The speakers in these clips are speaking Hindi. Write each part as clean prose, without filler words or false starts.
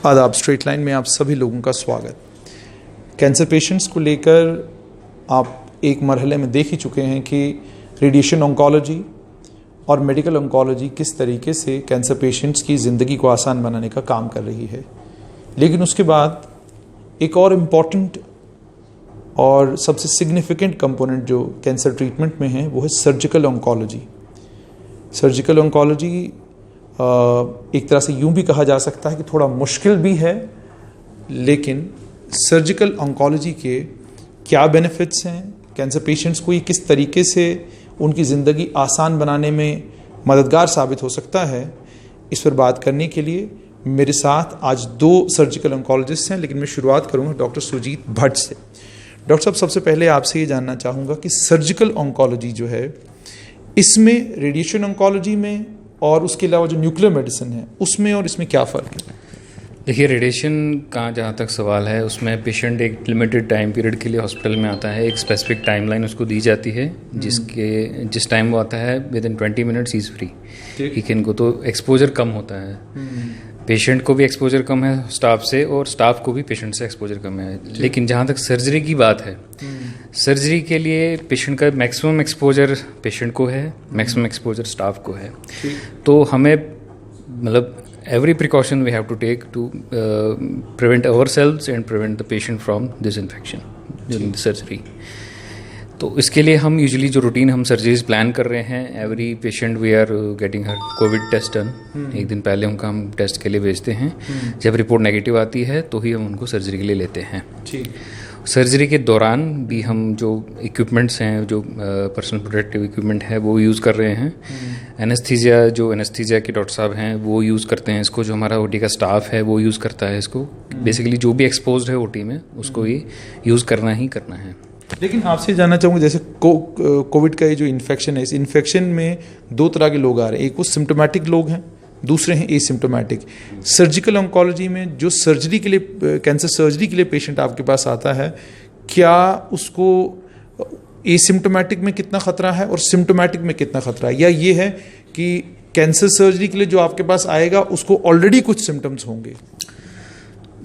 आदाब। स्ट्रेट लाइन में आप सभी लोगों का स्वागत। कैंसर पेशेंट्स को लेकर आप एक मरहले में देख ही चुके हैं कि रेडिएशन ऑन्कोलॉजी और मेडिकल ऑन्कोलॉजी किस तरीके से कैंसर पेशेंट्स की ज़िंदगी को आसान बनाने का काम कर रही है। लेकिन उसके बाद एक और इम्पॉर्टेंट और सबसे सिग्निफिकेंट कंपोनेंट जो कैंसर ट्रीटमेंट में है वो है सर्जिकल ऑन्कोलॉजी। सर्जिकल ऑन्कोलॉजी एक तरह से यूं भी कहा जा सकता है कि थोड़ा मुश्किल भी है, लेकिन सर्जिकल ऑन्कोलॉजी के क्या बेनिफिट्स हैं, कैंसर पेशेंट्स को ये किस तरीके से उनकी ज़िंदगी आसान बनाने में मददगार साबित हो सकता है, इस पर बात करने के लिए मेरे साथ आज दो सर्जिकल ऑन्कोलॉजिस्ट हैं। लेकिन मैं शुरुआत करूँगा डॉक्टर सुजीत भट्ट से। डॉक्टर साहब, सबसे पहले आपसे ये जानना चाहूँगा कि सर्जिकल ऑन्कोलॉजी जो है, इसमें रेडिएशन ऑन्कोलॉजी में और उसके अलावा जो न्यूक्लियर मेडिसिन है उसमें और इसमें क्या फ़र्क है? देखिए, रेडिएशन का जहाँ तक सवाल है उसमें पेशेंट एक लिमिटेड टाइम पीरियड के लिए हॉस्पिटल में आता है। एक स्पेसिफिक टाइमलाइन उसको दी जाती है जिस टाइम वो आता है with in 20 minutes is free. ठीक है, इनको तो एक्सपोजर कम होता है, पेशेंट को भी एक्सपोजर कम है स्टाफ से और स्टाफ को भी पेशेंट से एक्सपोजर कम है। लेकिन जहाँ तक सर्जरी की बात है, सर्जरी के लिए पेशेंट का मैक्सिमम एक्सपोजर पेशेंट को है, मैक्सिमम एक्सपोजर स्टाफ को है। तो हमें मतलब every precaution we have to take to prevent ourselves and prevent the patient from this infection during the surgery. तो इसके लिए हम यूजुअली जो रूटीन हम सर्जरीज प्लान कर रहे हैं, every patient we are getting her COVID test done. एक दिन पहले उनका हम टेस्ट के लिए भेजते हैं। जब रिपोर्ट नेगेटिव आती है तो ही हम उनको सर्जरी के लिए लेते हैं। सर्जरी के दौरान भी हम जो इक्विपमेंट्स हैं, जो पर्सनल प्रोटेक्टिव इक्विपमेंट है, वो यूज़ कर रहे हैं। एनेस्थीसिया के डॉक्टर साहब हैं वो यूज़ करते हैं इसको, जो हमारा ओटी का स्टाफ है वो यूज़ करता है इसको। बेसिकली जो भी एक्सपोज्ड है ओटी में उसको ये यूज़ करना ही करना है। लेकिन आपसे जानना चाहूँगा, जैसे कोविड का ये जो इन्फेक्शन है, इस इन्फेक्शन में दो तरह के लोग आ रहे हैं। एक वो सिम्टोमेटिक लोग हैं, दूसरे हैं एसिम्टोमेटिक। सर्जिकल ऑन्कोलॉजी में जो सर्जरी के लिए, कैंसर सर्जरी के लिए पेशेंट आपके पास आता है, क्या उसको एसिम्टोमेटिक में कितना खतरा है और सिम्टोमेटिक में कितना खतरा है, या ये है कि कैंसर सर्जरी के लिए जो आपके पास आएगा उसको ऑलरेडी कुछ सिम्टम्स होंगे?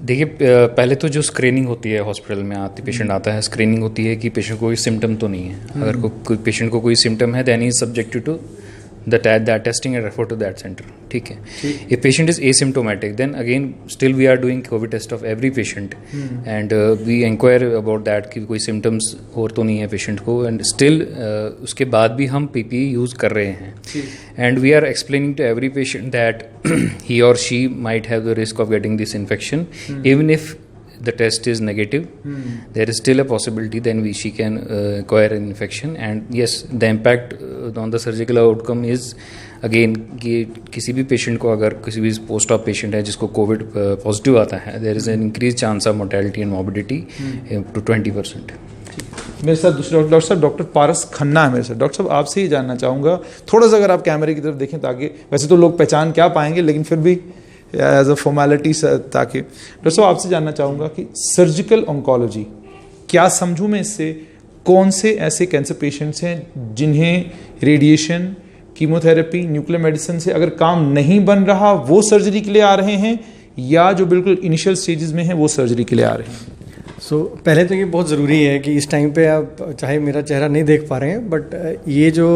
देखिए, पहले तो जो स्क्रीनिंग होती है हॉस्पिटल में पेशेंट आता है, स्क्रीनिंग होती है कि पेशेंट को कोई सिम्टम तो नहीं है। अगर कोई पेशेंट को कोई सिम्टम है then he is subjected to that testing and refer to that center. ठीक है। If patient is asymptomatic, then again still we are doing COVID test of every patient and we inquire about that कि कोई symptoms और तो नहीं है पेशेंट को, and still उसके बाद भी हम PPE यूज़ कर रहे हैं। And we are explaining to every patient that he or she might have the risk of getting this infection. Even if the test is negative, there is still a possibility then she can acquire an infection. And yes, the impact on the surgical outcome is again कि किसी भी पेशेंट को, अगर किसी भी पोस्ट ऑप पेशेंट है जिसको कोविड पॉजिटिव आता है, there is an increased chance of mortality and morbidity to 20%. मेरे साथ दूसरे डॉक्टर साहब, डॉक्टर पारस खन्ना है मेरे साथ। डॉक्टर साहब, आपसे ही जानना चाहूँगा, थोड़ा सा अगर आप कैमरे की तरफ देखें ताकि, वैसे तो लोग पहचान क्या पाएंगे लेकिन फिर भी एज अ फॉर्मेलिटी, ताकि डॉक्टर साहब आपसे जानना चाहूँगा कि सर्जिकल ऑन्कोलॉजी क्या समझूँ मैं इससे, कौन से ऐसे कैंसर पेशेंट्स हैं जिन्हें रेडिएशन, कीमोथेरेपी, न्यूक्लियर मेडिसिन से अगर काम नहीं बन रहा वो सर्जरी के लिए आ रहे हैं, या जो बिल्कुल इनिशियल स्टेजेस में हैं वो सर्जरी के लिए आ रहे हैं? पहले तो ये बहुत ज़रूरी है कि इस टाइम पे आप चाहे मेरा चेहरा नहीं देख पा रहे हैं, बट ये जो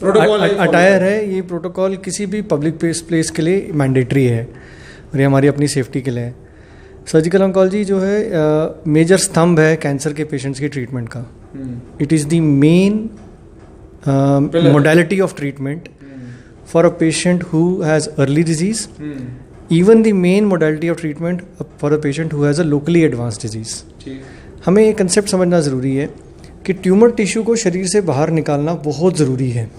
अटायर है, ये प्रोटोकॉल किसी भी पब्लिक प्लेस के लिए मैंडेटरी है और ये हमारी अपनी सेफ्टी के लिए है। सर्जिकल ऑन्कोलॉजी जो है मेजर स्तंभ है कैंसर के पेशेंट्स की ट्रीटमेंट का। It is the main modality of treatment for a patient who has early disease, even the main modality of treatment for a patient who has a locally advanced disease. हमें ये कंसेप्ट समझना ज़रूरी है कि ट्यूमर टिश्यू को शरीर से बाहर निकालना बहुत ज़रूरी है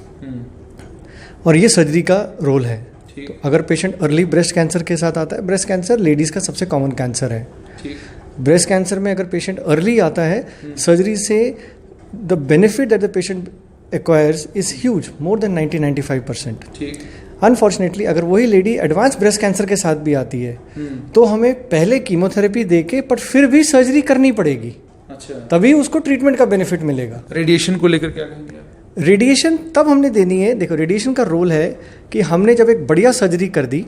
और ये सर्जरी का रोल है। तो अगर पेशेंट अर्ली ब्रेस्ट कैंसर के साथ आता है, ब्रेस्ट कैंसर लेडीज़ का सबसे कॉमन कैंसर है, ब्रेस्ट कैंसर में अगर पेशेंट अर्ली आता है, सर्जरी से the benefit that the patient acquires is huge, more than 90-95%। Unfortunately अगर वही लेडी एडवांस ब्रेस्ट कैंसर के साथ भी आती है तो हमें पहले कीमोथेरेपी देके पर फिर भी सर्जरी करनी पड़ेगी। अच्छा। तभी उसको ट्रीटमेंट का बेनिफिट मिलेगा। रेडिएशन को लेकर क्या कहेंगे? रेडिएशन तब हमने देनी है, देखो रेडिएशन का रोल है कि हमने जब एक बढ़िया सर्जरी कर दी,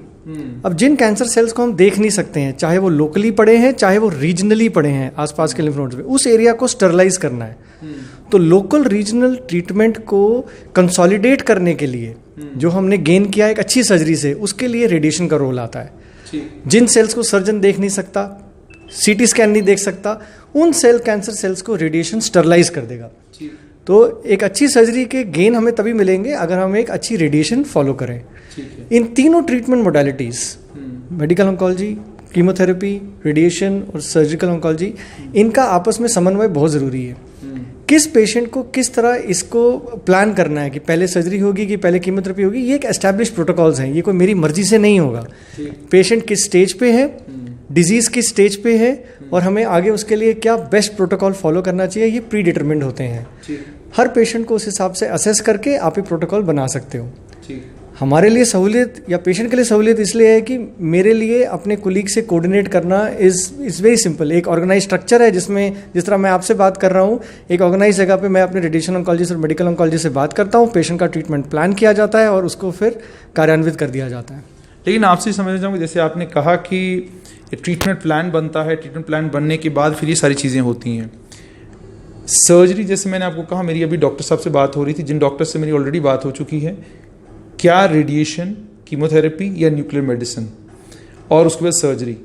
अब जिन कैंसर सेल्स को हम देख नहीं सकते हैं, चाहे वो लोकली पड़े हैं चाहे वो रीजनली पड़े हैं आसपास के लिम्फ नोड्स में, उस एरिया को स्टरलाइज करना है। तो लोकल रीजनल ट्रीटमेंट को कंसोलिडेट करने के लिए जो हमने गेन किया एक अच्छी सर्जरी से, उसके लिए रेडिएशन का रोल आता है। जिन सेल्स को सर्जन देख नहीं सकता, सीटी स्कैन नहीं देख सकता, उन कैंसर सेल्स को रेडिएशन स्टरलाइज कर देगा। तो एक अच्छी सर्जरी के गेन हमें तभी मिलेंगे अगर हम एक अच्छी रेडिएशन फॉलो करें। इन तीनों treatment modalities, medical oncology, chemotherapy, radiation और सर्जिकल ऑन्कोलॉजी, इनका आपस में समन्वय बहुत ज़रूरी है। किस पेशेंट को किस तरह इसको प्लान करना है कि पहले सर्जरी होगी कि पहले कीमोथेरेपी होगी, ये एक एस्टैब्लिश प्रोटोकॉल्स हैं, ये कोई मेरी मर्जी से नहीं होगा। पेशेंट किस स्टेज पे है, डिजीज़ किस स्टेज पे है और हमें आगे उसके लिए क्या बेस्ट प्रोटोकॉल फॉलो करना चाहिए, ये प्री डिटरमिन्ड होते हैं। हर पेशेंट को उस हिसाब से असेस करके आप एक प्रोटोकॉल बना सकते हो। हमारे लिए सहूलियत या पेशेंट के लिए सहूलियत इसलिए है कि मेरे लिए अपने कोलीग से कोऑर्डिनेट करना इज़ वेरी सिंपल। एक ऑर्गेनाइज स्ट्रक्चर है जिसमें जिस तरह मैं आपसे बात कर रहा हूँ, एक ऑर्गेनाइज जगह पे मैं अपने रेडिएशन ऑन्कोलॉजिस्ट और मेडिकल ऑन्कोलॉजिस्ट से बात करता हूँ, पेशेंट का ट्रीटमेंट प्लान किया जाता है और उसको फिर कार्यान्वित कर दिया जाता है। लेकिन आपसे समझना चाहूँगा, जैसे आपने कहा कि ट्रीटमेंट प्लान बनता है, ट्रीटमेंट प्लान बनने के बाद फिर ये सारी चीज़ें होती हैं। सर्जरी, जैसे मैंने आपको कहा, मेरी अभी डॉक्टर साहब से बात हो रही थी, जिन डॉक्टर से मेरी ऑलरेडी बात हो चुकी है, क्या रेडिएशन, कीमोथेरेपी या न्यूक्लियर मेडिसिन और उसके बाद सर्जरी,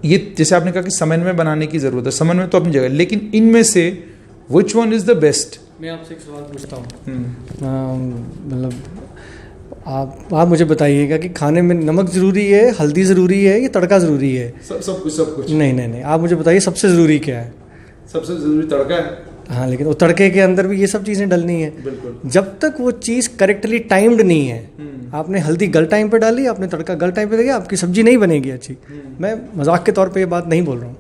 ये जैसे आपने कहा कि समन्वय बनाने की ज़रूरत है, समन्वय तो अपनी जगह, लेकिन इनमें से which one is the best? मैं आपसे एक सवाल पूछता हूँ, मतलब आप मुझे बताइएगा कि खाने में नमक ज़रूरी है, हल्दी ज़रूरी है, या तड़का ज़रूरी है? सब कुछ। नहीं, आप मुझे बताइए सबसे ज़रूरी क्या है? सबसे ज़रूरी तड़का है। हाँ, लेकिन वो तड़के के अंदर भी ये सब चीज़ें डलनी है। बिल्कुल। जब तक वो चीज़ करेक्टली टाइम्ड नहीं है, आपने हल्दी गलत टाइम पे डाली, आपने तड़का गलत टाइम पे दिया, आपकी सब्जी नहीं बनेगी अच्छी। मैं मजाक के तौर पे ये बात नहीं बोल रहा हूँ।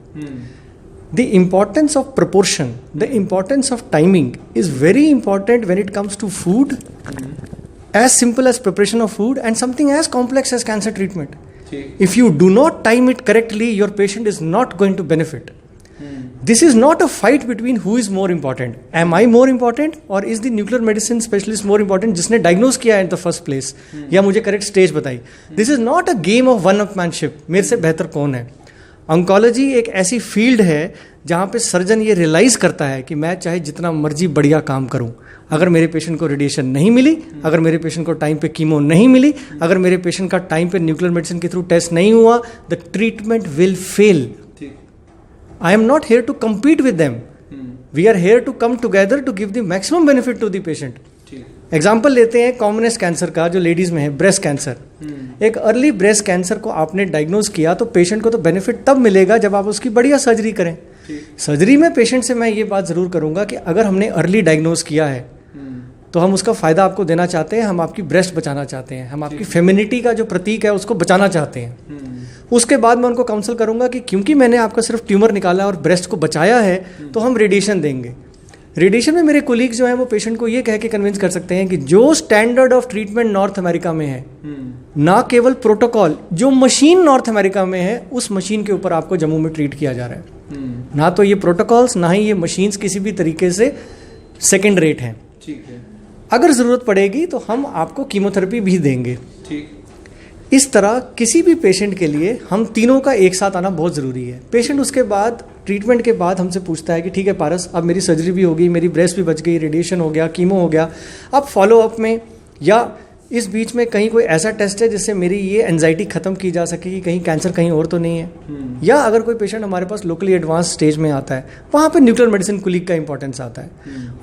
The importance of proportion, the importance of timing is very important when it comes to food, as simple as preparation of food and something as complex as cancer treatment. If you do not time it correctly, your patient is not going to benefit. This is not a fight between who is more important. Am I more important or is the nuclear medicine specialist more important जिसने diagnose किया in the first place या मुझे correct stage बताई? This is not a game of one-upmanship. मेरे से बेहतर कौन है? ऑन्कोलॉजी एक ऐसी फील्ड है जहाँ पे सर्जन ये रियलाइज़ करता है कि मैं चाहे जितना मर्जी बढ़िया काम करूँ, अगर मेरे पेशेंट को रेडिएशन नहीं मिली, अगर मेरे पेशेंट को टाइम पे कीमो नहीं मिली, अगर मेरे पेशेंट का टाइम पे न्यूक्लियर मेडिसिन के थ्रू टेस्ट नहीं हुआ, the treatment will fail. I am not here to compete with them, we are here to come together to give the maximum benefit to the patient. Example लेते हैं कॉमनेस्ट कैंसर का, जो लेडीज में है, ब्रेस्ट कैंसर। एक अर्ली ब्रेस्ट कैंसर को आपने डायग्नोज किया तो पेशेंट को तो बेनिफिट तब मिलेगा जब आप उसकी बढ़िया सर्जरी करें। सर्जरी में पेशेंट से मैं ये बात ज़रूर करूंगा कि अगर हमने अर्ली डायग्नोज किया है तो हम उसका फ़ायदा आपको देना चाहते हैं, हम आपकी ब्रेस्ट बचाना चाहते हैं, हम आपकी फेमिनिटी का जो प्रतीक है उसको बचाना चाहते हैं। उसके बाद मैं उनको काउंसल करूंगा कि क्योंकि मैंने आपका सिर्फ ट्यूमर निकाला और ब्रेस्ट को बचाया है तो हम रेडिएशन देंगे। रेडिएशन में मेरे कोलीग्स जो हैं वो पेशेंट को ये कह के कन्विंस कर सकते हैं कि जो standard of treatment north America में है, ना केवल प्रोटोकॉल, जो मशीन नॉर्थ अमेरिका में है उस मशीन के ऊपर आपको जम्मू में ट्रीट किया जा रहा है। ना तो ये प्रोटोकॉल्स ना ही ये मशीन्स किसी भी तरीके से सेकेंड रेट हैं। ठीक है। अगर ज़रूरत पड़ेगी तो हम आपको कीमोथेरेपी भी देंगे। ठीक। इस तरह किसी भी पेशेंट के लिए हम तीनों का एक साथ आना बहुत ज़रूरी है। पेशेंट उसके बाद ट्रीटमेंट के बाद हमसे पूछता है कि ठीक है पारस, अब मेरी सर्जरी भी हो गई, मेरी ब्रेस्ट भी बच गई, रेडिएशन हो गया, कीमो हो गया, अब फॉलोअप में या इस बीच में कहीं कोई ऐसा टेस्ट है जिससे मेरी ये एंजाइटी खत्म की जा सके कि कहीं कैंसर कहीं और तो नहीं है। या अगर कोई पेशेंट हमारे पास लोकली एडवांस स्टेज में आता है, वहाँ पे न्यूक्लियर मेडिसिन कोलीग का इंपॉर्टेंस आता है।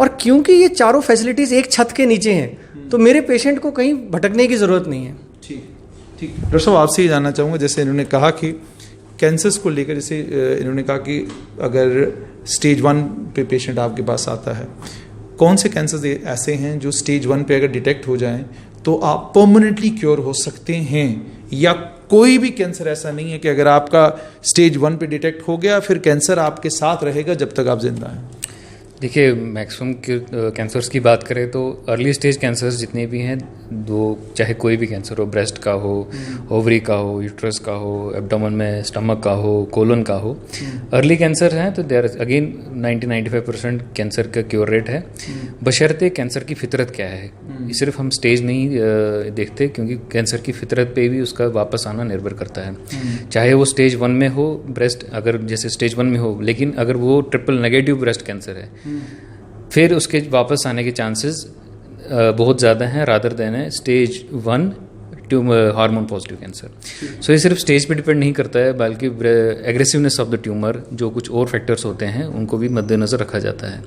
और क्योंकि ये चारों फैसिलिटीज़ एक छत के नीचे हैं तो मेरे पेशेंट को कहीं भटकने की ज़रूरत नहीं है। ठीक। डॉक्टर साहब, आपसे ये जानना चाहूँगा, जैसे इन्होंने कहा कि कैंसर्स को लेकर, जैसे इन्होंने कहा कि अगर स्टेज 1 पे पेशेंट आपके पास आता है, कौन से कैंसर्स ऐसे हैं जो स्टेज 1 पे अगर डिटेक्ट हो जाएं तो आप परमानेंटली क्योर हो सकते हैं, या कोई भी कैंसर ऐसा नहीं है कि अगर आपका स्टेज 1 पे डिटेक्ट हो गया फिर कैंसर आपके साथ रहेगा जब तक आप जिंदा हैं? देखिए, मैक्सिमम कैंसर्स की बात करें तो अर्ली स्टेज कैंसर्स जितने भी हैं, चाहे कोई भी कैंसर हो, ब्रेस्ट का हो, ओवरी का हो, यूट्रस का हो, एब्डोमेन में स्टमक का हो, कोलन का हो, अर्ली कैंसर हैं तो देयर अगेन 90-95% कैंसर का क्योर रेट है, बशर्ते कैंसर की फितरत क्या है। सिर्फ हम स्टेज नहीं देखते, क्योंकि कैंसर की फितरत पे भी उसका वापस आना निर्भर करता है। चाहे वो स्टेज 1 में हो ब्रेस्ट, अगर जैसे स्टेज 1 में हो, लेकिन अगर वो ट्रिपल नेगेटिव ब्रेस्ट कैंसर है, फिर उसके वापस आने के चांसेस बहुत ज़्यादा हैं रादर देन है stage 1 tumour hormone positive cancer. So ये सिर्फ स्टेज पे डिपेंड नहीं करता है, बल्कि एग्रेसिवनेस ऑफ द ट्यूमर, जो कुछ और फैक्टर्स होते हैं, उनको भी मद्देनज़र रखा जाता है।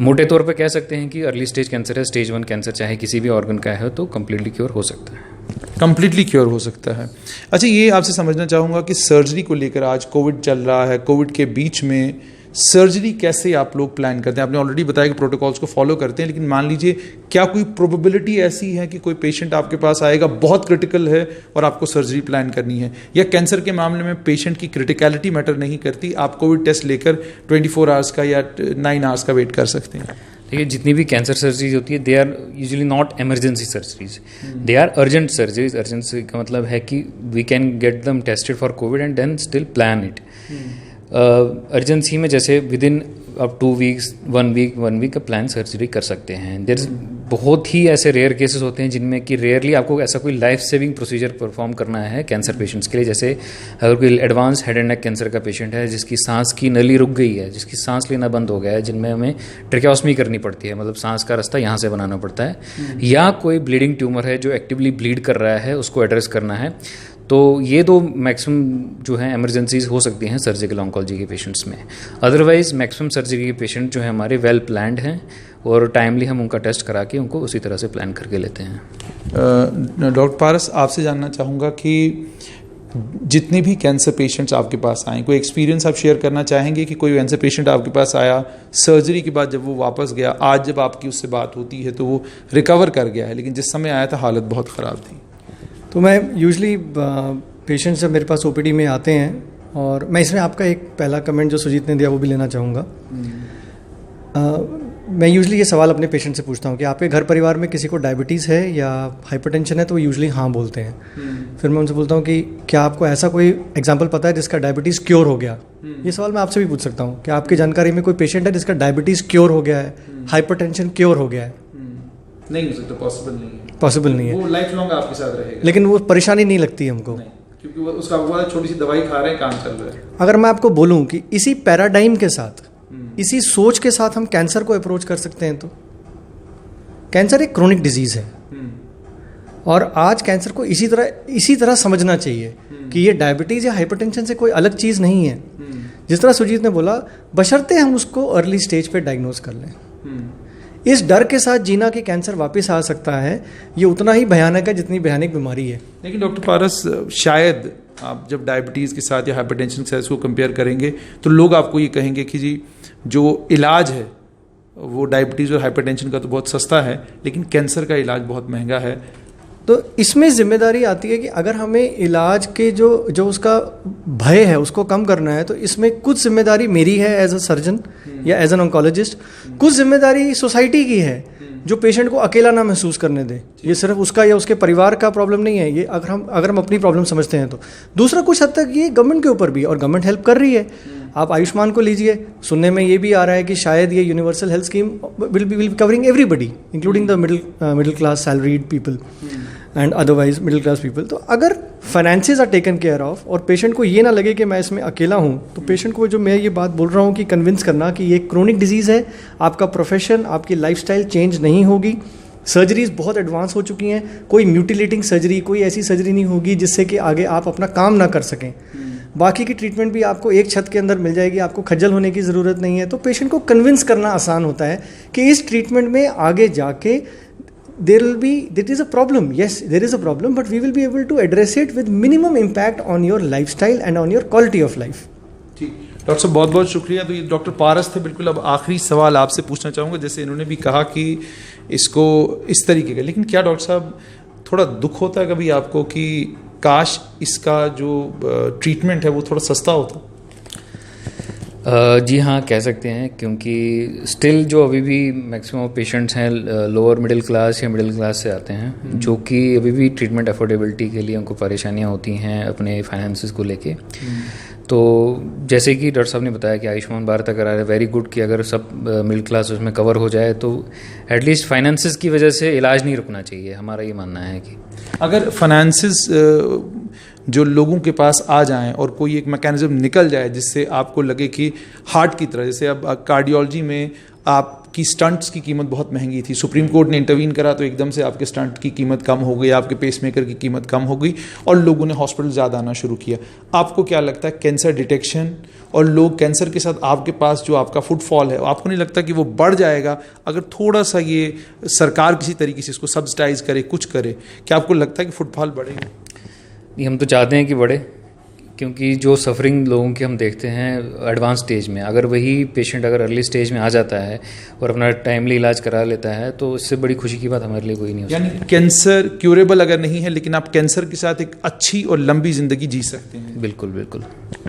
मोटे तौर पे कह सकते हैं कि अर्ली स्टेज कैंसर है, स्टेज 1 कैंसर चाहे किसी भी ऑर्गन का है, तो कम्प्लीटली क्योर हो सकता है। कम्प्लीटली क्योर हो सकता है। अच्छा, ये आपसे समझना चाहूँगा कि सर्जरी को लेकर, आज कोविड चल रहा है, कोविड के बीच में सर्जरी कैसे आप लोग प्लान करते हैं? आपने ऑलरेडी बताया कि प्रोटोकॉल्स को फॉलो करते हैं, लेकिन मान लीजिए क्या कोई प्रोबेबिलिटी ऐसी है कि कोई पेशेंट आपके पास आएगा, बहुत क्रिटिकल है और आपको सर्जरी प्लान करनी है, या कैंसर के मामले में पेशेंट की क्रिटिकलिटी मैटर नहीं करती, आप कोविड टेस्ट लेकर 24 आवर्स का या 9 आवर्स का वेट कर सकते हैं? देखिए, जितनी भी कैंसर सर्जरीज होती है, they are usually not emergency surgeries, they are urgent surgeries. Urgency का मतलब है कि we can get them tested for COVID and then still plan it. Urgency में जैसे विद इन अब 2 वीक्स, 1 वीक का प्लान सर्जरी कर सकते हैं। देयर बहुत ही ऐसे रेयर केसेस होते हैं जिनमें कि रेयरली आपको ऐसा कोई लाइफ सेविंग प्रोसीजर परफॉर्म करना है कैंसर पेशेंट्स के लिए। जैसे अगर कोई advance head and neck cancer का पेशेंट है, जिसकी सांस की नली रुक गई है, जिसकी सांस लेना बंद हो गया है, जिनमें हमें ट्रेकेओस्मी करनी पड़ती है, मतलब सांस का रास्ता यहाँ से बनाना पड़ता है, या कोई ब्लीडिंग ट्यूमर है जो एक्टिवली ब्लीड कर रहा है, उसको एड्रेस करना है, तो ये 2 मैक्सिमम जो है इमरजेंसीज हो सकती हैं सर्जिकल ऑन्कोलॉजी के पेशेंट्स में। अदरवाइज मैक्सिमम सर्जरी के पेशेंट जो है हमारे वेल प्लान्ड हैं और टाइमली हम उनका टेस्ट करा के उनको उसी तरह से प्लान करके लेते हैं। डॉक्टर पारस, आपसे जानना चाहूँगा कि जितने भी कैंसर पेशेंट्स आपके पास आए, कोई एक्सपीरियंस आप शेयर करना चाहेंगे कि कोई कैंसर पेशेंट आपके पास आया, सर्जरी के बाद जब वो वापस गया, आज जब आपकी उससे बात होती है तो वो रिकवर कर गया है, लेकिन जिस समय आया था हालत बहुत ख़राब थी? तो मैं यूजली पेशेंट्स जब मेरे पास ओपीडी में आते हैं, और मैं इसमें आपका एक पहला कमेंट जो सुजीत ने दिया वो भी लेना चाहूँगा। मैं यूजली ये सवाल अपने पेशेंट से पूछता हूँ कि आपके घर परिवार में किसी को डायबिटीज़ है या हाइपरटेंशन है, तो वो यूजली हाँ बोलते हैं। फिर मैं उनसे बोलता हूँ कि क्या आपको ऐसा कोई एग्जांपल पता है जिसका डायबिटीज़ क्योर हो गया? ये सवाल मैं आपसे भी पूछ सकता हूँ कि आपकी जानकारी में कोई पेशेंट है जिसका डायबिटीज़ क्योर हो गया है, हाइपरटेंशन क्योर हो गया है? नहीं हो सकता, पॉसिबल नहीं है। पॉसिबल नहीं है, वो लाइफ लॉन्ग आपके साथ रहेगा, लेकिन वो परेशानी नहीं लगती हमको, क्योंकि वो उसका वो छोटी सी दवाई खा रहे हैं, काम चल रहा है। अगर मैं आपको बोलूं कि इसी पैराडाइम के साथ, इसी सोच के साथ हम कैंसर को अप्रोच कर सकते हैं, तो कैंसर एक क्रोनिक डिजीज है, और आज कैंसर को इसी तरह समझना चाहिए कि ये डायबिटीज या हाइपरटेंशन से कोई अलग चीज नहीं है। जिस तरह सुजीत ने बोला, बशर्ते हम उसको अर्ली स्टेज पे डायग्नोज कर लें। इस डर के साथ जीना कि कैंसर वापस आ सकता है, ये उतना ही भयानक है जितनी भयानक बीमारी है। लेकिन डॉक्टर पारस, शायद आप जब डायबिटीज़ के साथ या हाइपरटेंशन के साथ इसको कंपेयर करेंगे तो लोग आपको ये कहेंगे कि जी जो इलाज है वो डायबिटीज़ और हाइपरटेंशन का तो बहुत सस्ता है, लेकिन कैंसर का इलाज बहुत महंगा है। तो इसमें जिम्मेदारी आती है कि अगर हमें इलाज के जो उसका भय है उसको कम करना है, तो इसमें कुछ जिम्मेदारी मेरी है एज अ सर्जन या एज एन ऑन्कोलॉजिस्ट, कुछ जिम्मेदारी सोसाइटी की है जो पेशेंट को अकेला ना महसूस करने दे। ये सिर्फ उसका या उसके परिवार का प्रॉब्लम नहीं है, ये अगर हम अपनी प्रॉब्लम समझते हैं तो। दूसरा, कुछ हद तक ये गवर्नमेंट के ऊपर भी, और गवर्नमेंट हेल्प कर रही है। आप आयुष्मान को लीजिए, सुनने में ये भी आ रहा है कि शायद ये universal health scheme will be covering everybody, including the middle class salaried people and otherwise middle class people. तो अगर finances are taken care of और पेशेंट को ये ना लगे कि मैं इसमें अकेला हूँ, तो पेशेंट को जो मैं ये बात बोल रहा हूँ कि कन्विंस करना कि ये क्रोनिक डिजीज़ है, आपका प्रोफेशन, आपकी लाइफस्टाइल चेंज नहीं होगी, सर्जरीज बहुत एडवांस हो चुकी हैं, कोई म्यूटिलेटिंग सर्जरी, कोई ऐसी सर्जरी नहीं होगी जिससे कि आगे आप अपना काम ना कर सकें। बाकी की ट्रीटमेंट भी आपको एक छत के अंदर मिल जाएगी, आपको खज्जल होने की ज़रूरत नहीं है। तो पेशेंट को कन्विंस करना आसान होता है कि इस ट्रीटमेंट में आगे जाके there is a problem, yes there is a problem, but we will be able to address it with minimum impact on your lifestyle and on your quality of life. ठीक, डॉक्टर साहब बहुत बहुत शुक्रिया। तो ये डॉक्टर पारस थे। बिल्कुल अब आखिरी सवाल आपसे पूछना चाहूँगा, जैसे इन्होंने भी कहा कि इसको इस तरीके का, लेकिन क्या डॉक्टर साहब थोड़ा दुख होता है कभी आपको कि काश इसका जो ट्रीटमेंट है वो थोड़ा सस्ता होता? जी हाँ, कह सकते हैं, क्योंकि स्टिल जो अभी भी मैक्सिमम पेशेंट्स हैं लोअर मिडिल क्लास या मिडिल क्लास से आते हैं, जो कि अभी भी ट्रीटमेंट अफोर्डेबिलिटी के लिए उनको परेशानियाँ होती हैं अपने फाइनेंसिस को लेके। तो जैसे कि डॉक्टर साहब ने बताया कि आयुष्मान भारत अगर आ रहा है, वेरी गुड कि अगर सब मिडिल क्लास उसमें कवर हो जाए तो एटलीस्ट फाइनेंसिस की वजह से इलाज नहीं रुकना चाहिए। हमारा ये मानना है कि अगर फाइनेंसिस जो लोगों के पास आ जाएं और कोई एक मैकेनिज्म निकल जाए जिससे आपको लगे कि हार्ट की तरह, जैसे अब कार्डियोलॉजी में आपकी स्टंट्स की कीमत बहुत महंगी थी, सुप्रीम कोर्ट ने इंटरवीन करा तो एकदम से आपके स्टंट की कीमत कम हो गई, आपके पेसमेकर की कीमत कम हो गई और लोगों ने हॉस्पिटल ज़्यादा आना शुरू किया। आपको क्या लगता है कैंसर डिटेक्शन और लोग कैंसर के साथ आपके पास जो आपका फुटफॉल है, आपको नहीं लगता कि वो बढ़ जाएगा अगर थोड़ा सा ये सरकार किसी तरीके से इसको सब्सिडाइज करे, कुछ करे? क्या आपको लगता है कि फुटफॉल बढ़ेगा? हम तो चाहते हैं कि बढ़े, क्योंकि जो सफरिंग लोगों की हम देखते हैं एडवांस स्टेज में, अगर वही पेशेंट अगर अर्ली स्टेज में आ जाता है और अपना टाइमली इलाज करा लेता है तो इससे बड़ी खुशी की बात हमारे लिए कोई नहीं हो सकती। यानी कैंसर क्यूरेबल अगर नहीं है, लेकिन आप कैंसर के साथ एक अच्छी और लंबी जिंदगी जी सकते हैं। बिल्कुल बिल्कुल।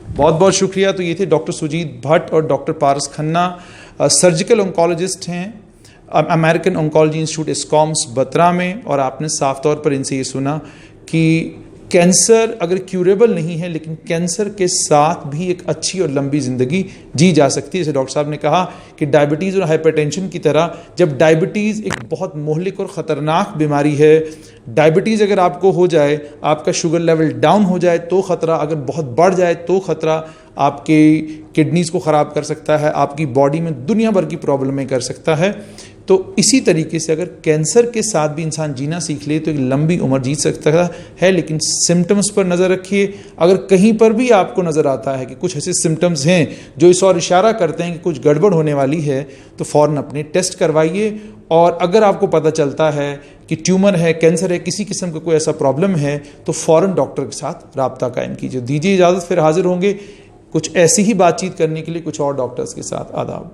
बहुत बहुत शुक्रिया। तो ये थे डॉक्टर सुजीत भट्ट और डॉक्टर पारस खन्ना, सर्जिकल ऑन्कोलॉजिस्ट हैं अमेरिकन ऑन्कोलॉजी इंस्टीट्यूट एस्कॉम्स बत्रा में। और आपने साफ तौर पर इनसे ये सुना कि कैंसर अगर क्यूरेबल नहीं है, लेकिन कैंसर के साथ भी एक अच्छी और लंबी ज़िंदगी जी जा सकती है। जैसे डॉक्टर साहब ने कहा कि डायबिटीज़ और हाइपरटेंशन की तरह, जब डायबिटीज़ एक बहुत मोहलिक और ख़तरनाक बीमारी है, डायबिटीज़ अगर आपको हो जाए, आपका शुगर लेवल डाउन हो जाए तो ख़तरा, अगर बहुत बढ़ जाए तो ख़तरा आपके किडनीज़ को ख़राब कर सकता है, आपकी बॉडी में दुनिया भर की प्रॉब्लमें कर सकता है। तो इसी तरीके से अगर कैंसर के साथ भी इंसान जीना सीख ले तो एक लंबी उम्र जी सकता है। लेकिन सिम्टम्स पर नज़र रखिए। अगर कहीं पर भी आपको नज़र आता है कि कुछ ऐसे सिम्टम्स हैं जो इस और इशारा करते हैं कि कुछ गड़बड़ होने वाली है, तो फ़ौरन अपने टेस्ट करवाइए। और अगर आपको पता चलता है कि ट्यूमर है, कैंसर है, किसी किस्म का कोई ऐसा प्रॉब्लम है, तो फ़ौरन डॉक्टर के साथ रब्ता कायम कीजिए। दीजिए इजाज़त, फिर हाजिर होंगे कुछ ऐसी ही बातचीत करने के लिए कुछ और डॉक्टर्स के साथ। आदाब।